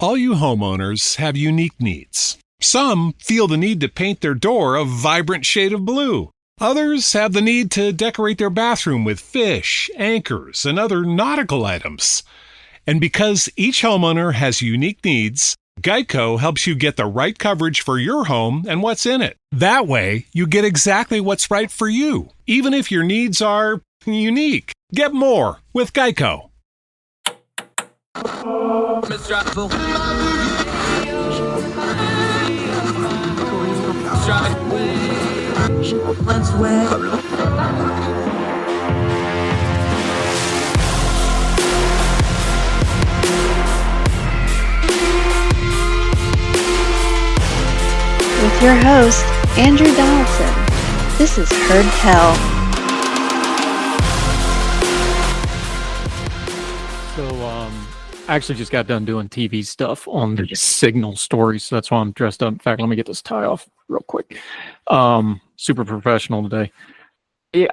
All you homeowners have unique needs. Some feel the need to paint their door a vibrant shade of blue. Others have the need to decorate their bathroom with fish, anchors, and other nautical items. And because each homeowner has unique needs, Geico helps you get the right coverage for your home and what's in it. That way, you get exactly what's right for you, even if your needs are unique. Get more with Geico. With your host, Andrew Donaldson. This is Heard Tell. I actually just got done doing TV stuff on the Signal story, so that's why I'm dressed up. In fact, let me get this tie off real quick. Super professional today.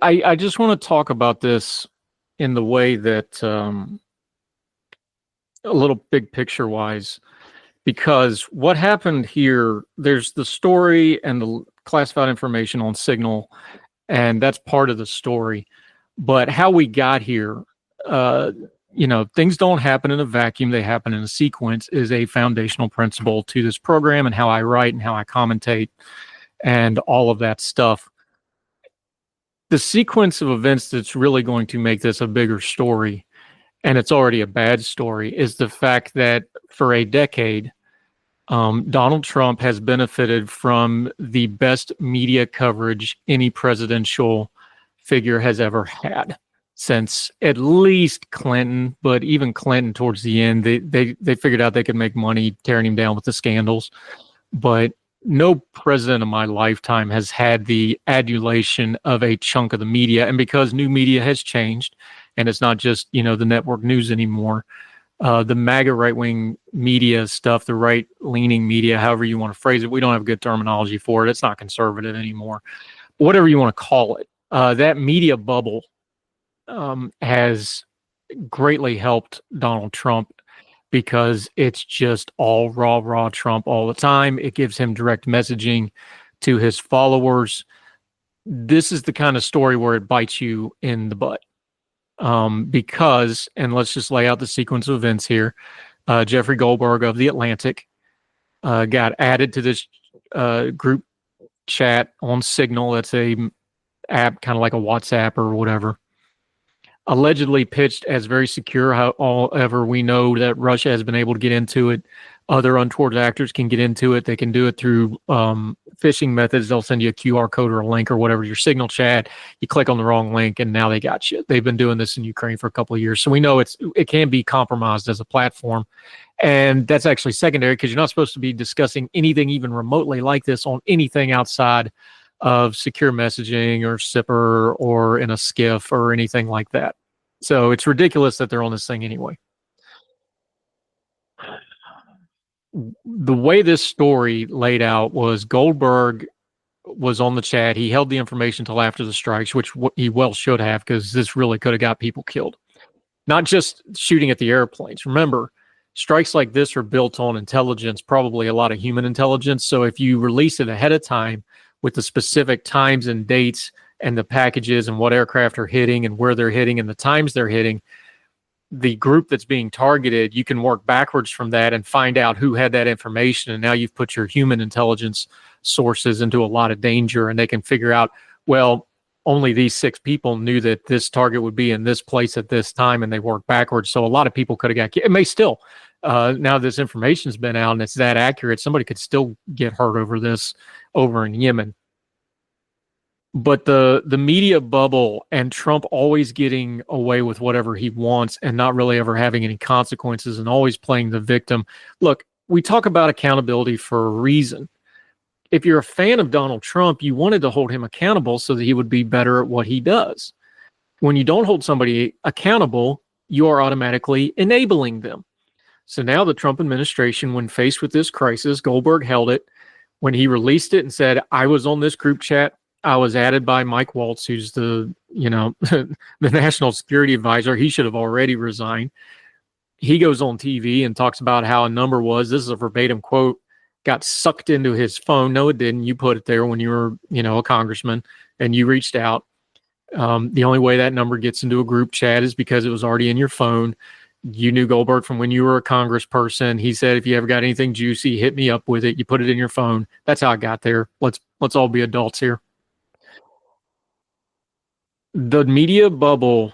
I just want to talk about this in the way that a little big picture wise, because what happened here, there's the story and the classified information on Signal, and that's part of the story. But how we got here, things don't happen in a vacuum. They happen in a sequence is a foundational principle to this program and how I write and how I commentate and all of that stuff. The sequence of events that's really going to make this a bigger story, and it's already a bad story, is the fact that for a decade, Donald Trump has benefited from the best media coverage any presidential figure has ever had. Since at least Clinton, but even Clinton towards the end, they figured out they could make money tearing him down with the scandals. But no president of my lifetime has had the adulation of a chunk of the media. And because new media has changed, and it's not just, the network news anymore, the MAGA right-wing media stuff, the right-leaning media, however you want to phrase it, we don't have good terminology for it. It's not conservative anymore. Whatever you want to call it, that media bubble has greatly helped Donald Trump because it's just all raw Trump all the time. It gives him direct messaging to his followers. This is the kind of story where it bites you in the butt. Because, and let's just lay out the sequence of events here, Jeffrey Goldberg of The Atlantic got added to this group chat on Signal. That's a app, kind of like a WhatsApp or whatever. Allegedly pitched as very secure. However, we know that Russia has been able to get into it. Other untoward actors can get into it. They can do it through phishing methods. They'll send you a QR code or a link or whatever, your Signal chat. You click on the wrong link, and now they got you. They've been doing this in Ukraine for a couple of years. So we know it can be compromised as a platform. And that's actually secondary because you're not supposed to be discussing anything even remotely like this on anything outside of secure messaging or SIPR or in a skiff or anything like that. So it's ridiculous that they're on this thing anyway. The way this story laid out was Goldberg was on the chat. He held the information until after the strikes, which he well should have, because this really could have got people killed. Not just shooting at the airplanes. Remember, strikes like this are built on intelligence, probably a lot of human intelligence. So if you release it ahead of time with the specific times and dates and the packages and what aircraft are hitting and where they're hitting and the times they're hitting, the group that's being targeted, you can work backwards from that and find out who had that information. And now you've put your human intelligence sources into a lot of danger, and they can figure out, well, only these 6 people knew that this target would be in this place at this time, and they work backwards. So a lot of people could have got killed. It may still, now this information's been out and it's that accurate, somebody could still get hurt over this over in Yemen. But the media bubble and Trump always getting away with whatever he wants and not really ever having any consequences and always playing the victim. Look, we talk about accountability for a reason. If you're a fan of Donald Trump, you wanted to hold him accountable so that he would be better at what he does. When you don't hold somebody accountable, you are automatically enabling them. So now the Trump administration, when faced with this crisis, Goldberg held it. When he released it and said, I was on this group chat, I was added by Mike Waltz, who's the national security advisor. He should have already resigned. he goes on TV and talks about how a number was, this is a verbatim quote, got sucked into his phone. No, it didn't. You put it there when you were, a congressman and you reached out. The only way that number gets into a group chat is because it was already in your phone. You knew Goldberg from when you were a congressperson. He said, if you ever got anything juicy, hit me up with it. You put it in your phone. That's how I got there. Let's all be adults here. The media bubble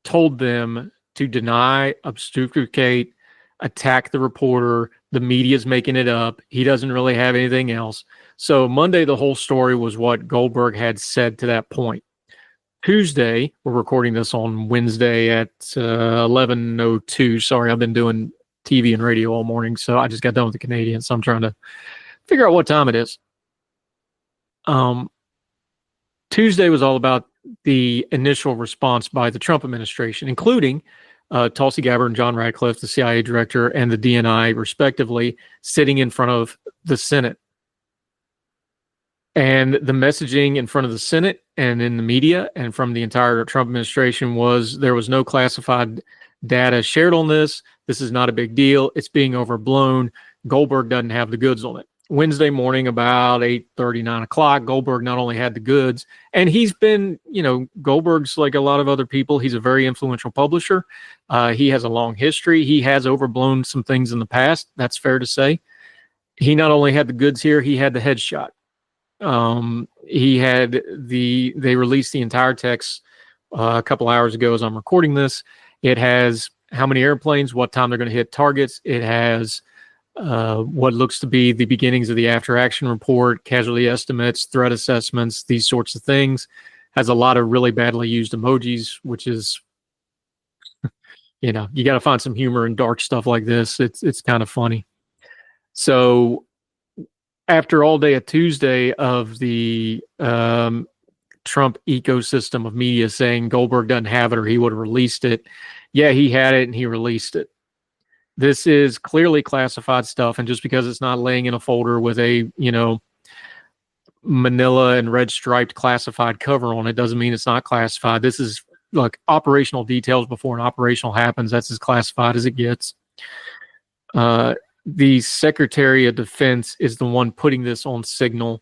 told them to deny, obfuscate, attack the reporter. The media's making it up. He doesn't really have anything else. So Monday, the whole story was what Goldberg had said to that point. Tuesday, we're recording this on Wednesday at 11:02. Sorry, I've been doing TV and radio all morning, so I just got done with the Canadian, so I'm trying to figure out what time it is. Tuesday was all about the initial response by the Trump administration, including Tulsi Gabbard and John Radcliffe, the CIA director, and the DNI, respectively, sitting in front of the Senate. And the messaging in front of the Senate and in the media and from the entire Trump administration was there was no classified data shared on this. This is not a big deal. It's being overblown. Goldberg doesn't have the goods on it. Wednesday morning, about 8:30, 9 o'clock, Goldberg not only had the goods, and he's been, Goldberg's like a lot of other people. He's a very influential publisher. He has a long history. He has overblown some things in the past. That's fair to say. He not only had the goods here, he had the headshot. They released the entire text a couple hours ago as I'm recording this. It has how many airplanes, what time they're going to hit targets. It has what looks to be the beginnings of the after action report, casualty estimates, threat assessments, these sorts of things. Has a lot of really badly used emojis, which is, you got to find some humor in dark stuff like this. It's kind of funny. So after all day of Tuesday of the Trump ecosystem of media saying Goldberg doesn't have it or he would have released it. Yeah, he had it and he released it. This is clearly classified stuff. And just because it's not laying in a folder with a, manila and red striped classified cover on it doesn't mean it's not classified. This is operational details before an operational happens. That's as classified as it gets. The Secretary of Defense is the one putting this on Signal.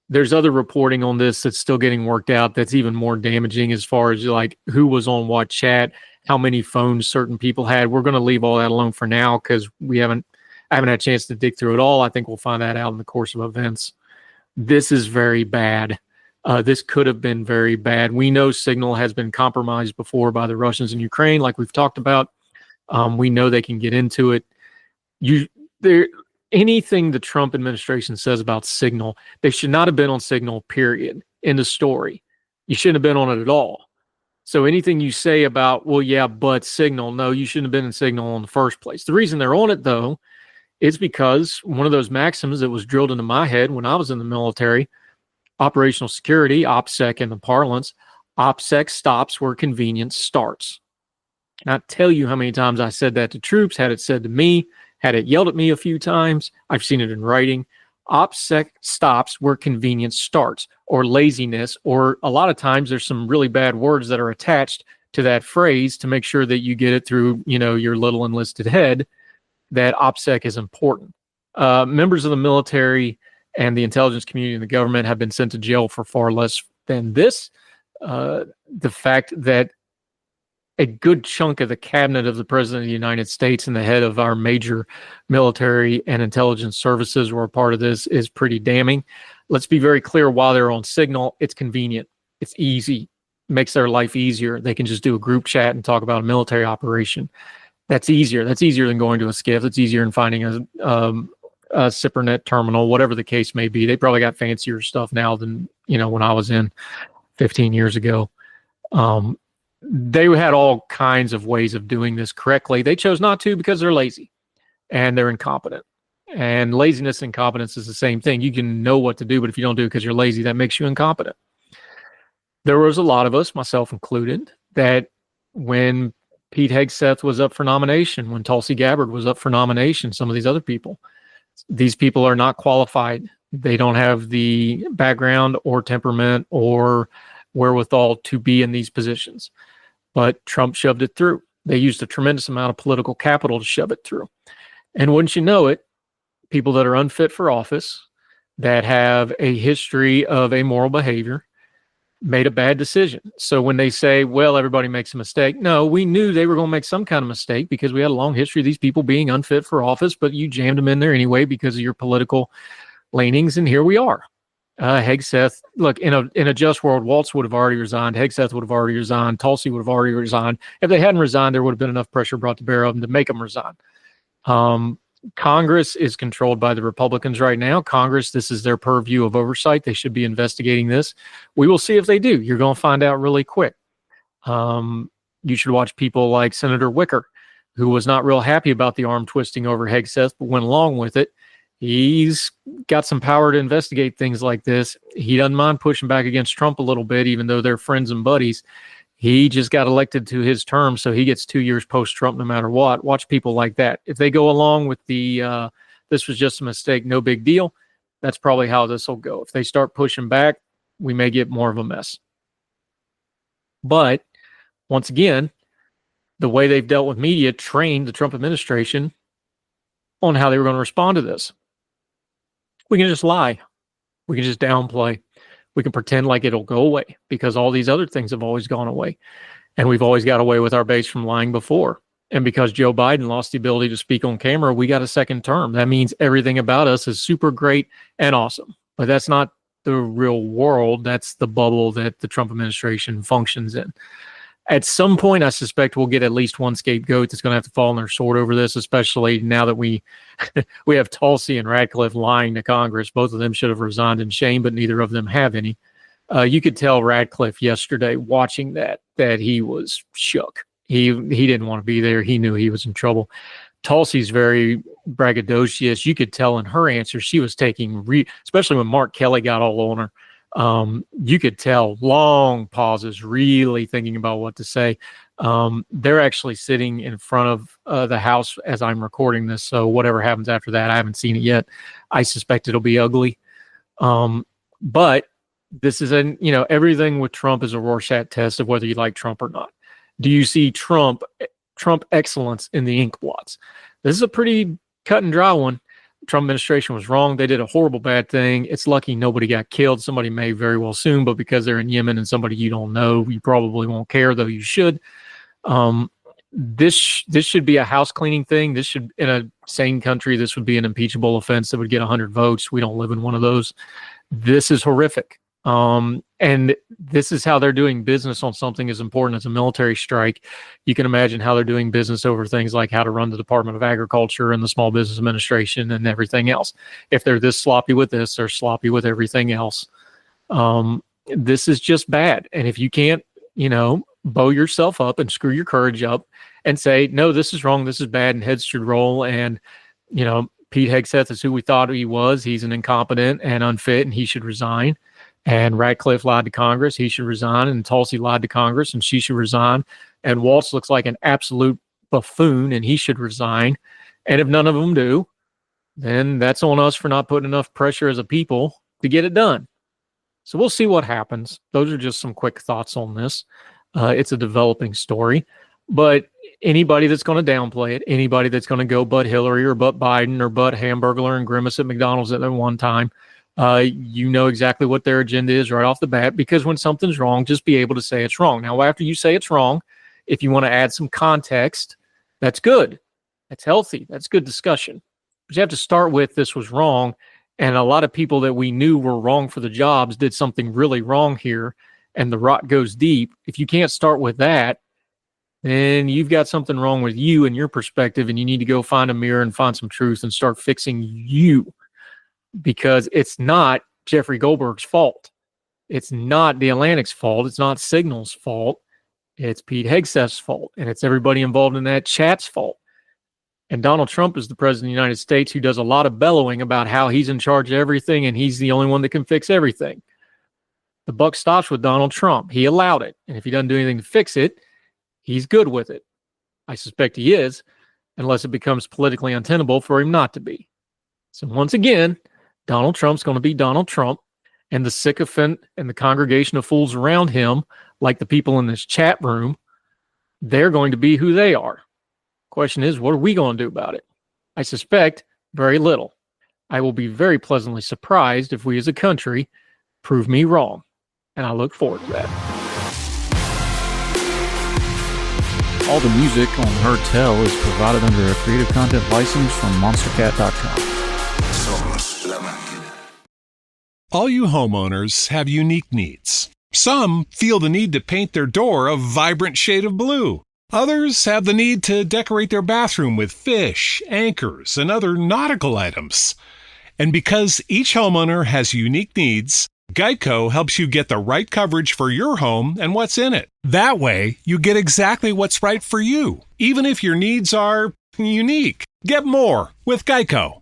There's other reporting on this that's still getting worked out that's even more damaging as far as who was on what chat, how many phones certain people had. We're going to leave all that alone for now because I haven't had a chance to dig through it all. I think we'll find that out in the course of events. This is very bad. This could have been very bad. We know Signal has been compromised before by the Russians in Ukraine, like we've talked about. We know they can get into it. Anything the Trump administration says about Signal, they should not have been on Signal, period. In the story. You shouldn't have been on it at all. So anything you say about, well, yeah, but Signal, no, you shouldn't have been in Signal in the first place. The reason they're on it, though, is because one of those maxims that was drilled into my head when I was in the military, operational security, OPSEC in the parlance, OPSEC stops where convenience starts. Cannot tell you how many times I said that to troops, had it said to me, had it yelled at me a few times. I've seen it in writing. OPSEC stops where convenience starts, or laziness, or a lot of times there's some really bad words that are attached to that phrase to make sure that you get it through, your little enlisted head, that OPSEC is important. Members of the military and the intelligence community and the government have been sent to jail for far less than this. The fact that a good chunk of the cabinet of the president of the United States and the head of our major military and intelligence services were a part of this is pretty damning. Let's be very clear, while they're on Signal, it's convenient. It's easy. It makes their life easier. They can just do a group chat and talk about a military operation. That's easier. That's easier than going to a SCIF. It's easier than finding a SIPRNet terminal, whatever the case may be. They probably got fancier stuff now than, when I was in 15 years ago. They had all kinds of ways of doing this correctly. They chose not to because they're lazy and they're incompetent. And laziness and incompetence is the same thing. You can know what to do, but if you don't do it because you're lazy, that makes you incompetent. There was a lot of us, myself included, that when Pete Hegseth was up for nomination, when Tulsi Gabbard was up for nomination, some of these other people, these people are not qualified. They don't have the background or temperament or wherewithal to be in these positions. But Trump shoved it through. They used a tremendous amount of political capital to shove it through. And wouldn't you know it, people that are unfit for office, that have a history of amoral behavior, made a bad decision. So when they say, well, everybody makes a mistake, no, we knew they were going to make some kind of mistake because we had a long history of these people being unfit for office, but you jammed them in there anyway because of your political leanings, and here we are. Hegseth, look, in a just world, Waltz would have already resigned, Hegseth would have already resigned, Tulsi would have already resigned. If they hadn't resigned, there would have been enough pressure brought to bear of them to make them resign. Congress is controlled by the Republicans right now. Congress, this is their purview of oversight. They should be investigating this. We will see if they do. You're going to find out really quick. You should watch people like Senator Wicker, who was not real happy about the arm twisting over Hegseth, but went along with it. He's got some power to investigate things like this. He doesn't mind pushing back against Trump a little bit, even though they're friends and buddies. He just got elected to his term, so he gets 2 years post-Trump no matter what. Watch people like that. If they go along with the this was just a mistake, no big deal, that's probably how this will go. If they start pushing back, we may get more of a mess. But once again, the way they've dealt with media trained the Trump administration on how they were going to respond to this. We can just lie. We can just downplay. We can pretend like it'll go away because all these other things have always gone away. And we've always got away with our base from lying before. And because Joe Biden lost the ability to speak on camera, we got a second term. That means everything about us is super great and awesome. But that's not the real world. That's the bubble that the Trump administration functions in. At some point, I suspect we'll get at least one scapegoat that's going to have to fall on their sword over this, especially now that we have Tulsi and Radcliffe lying to Congress. Both of them should have resigned in shame, but neither of them have any. You could tell Radcliffe yesterday watching that he was shook. He didn't want to be there. He knew he was in trouble. Tulsi's very braggadocious. You could tell in her answer she was taking, especially when Mark Kelly got all on her. You could tell long pauses, really thinking about what to say. They're actually sitting in front of the House as I'm recording this. So whatever happens after that, I haven't seen it yet. I suspect it'll be ugly. But this is everything with Trump is a Rorschach test of whether you like Trump or not. Do you see Trump excellence in the ink blots? This is a pretty cut and dry one. Trump administration was wrong. They did a horrible bad thing. It's lucky nobody got killed. Somebody may very well soon, but because they're in Yemen and somebody you don't know, you probably won't care, though you should. This should be a house cleaning thing. This should, in a sane country, this would be an impeachable offense that would get 100 votes. We don't live in one of those. This is horrific. And this is how they're doing business on something as important as a military strike. You can imagine how they're doing business over things like how to run the Department of Agriculture and the Small Business Administration and everything else. If they're this sloppy with this, they're sloppy with everything else. This is just bad. And if you can't, bow yourself up and screw your courage up and say, no, this is wrong, this is bad, and heads should roll. And, Pete Hegseth is who we thought he was. He's an incompetent and unfit, and he should resign. And Radcliffe lied to Congress, he should resign. And Tulsi lied to Congress, and she should resign. And Waltz looks like an absolute buffoon, and he should resign. And if none of them do, then that's on us for not putting enough pressure as a people to get it done. So we'll see what happens. Those are just some quick thoughts on this. It's a developing story. But anybody that's going to downplay it, anybody that's going to go but Hillary or but Biden or but Hamburglar and Grimace at McDonald's at one time, you know exactly what their agenda is right off the bat, because when something's wrong, just be able to say it's wrong. Now, after you say it's wrong, if you want to add some context, that's good. That's healthy. That's good discussion. But you have to start with this was wrong, and a lot of people that we knew were wrong for the jobs did something really wrong here, and the rot goes deep. If you can't start with that, then you've got something wrong with you and your perspective, and you need to go find a mirror and find some truth and start fixing you. Because it's not Jeffrey Goldberg's fault. It's not the Atlantic's fault. It's not Signal's fault. It's Pete Hegseth's fault. And it's everybody involved in that chat's fault. And Donald Trump is the president of the United States who does a lot of bellowing about how he's in charge of everything and he's the only one that can fix everything. The buck stops with Donald Trump. He allowed it. And if he doesn't do anything to fix it, he's good with it. I suspect he is, unless it becomes politically untenable for him not to be. So once again, Donald Trump's going to be Donald Trump, and the sycophant and the congregation of fools around him, like the people in this chat room, they're going to be who they are. Question is, what are we going to do about it? I suspect very little. I will be very pleasantly surprised if we as a country prove me wrong, and I look forward to that. All the music on Heard Tell is provided under a Creative Content license from monstercat.com. All you homeowners have unique needs. Some feel the need to paint their door a vibrant shade of blue. Others have the need to decorate their bathroom with fish, anchors, and other nautical items. And because each homeowner has unique needs, Geico helps you get the right coverage for your home and what's in it. That way, you get exactly what's right for you, even if your needs are unique. Get more with Geico.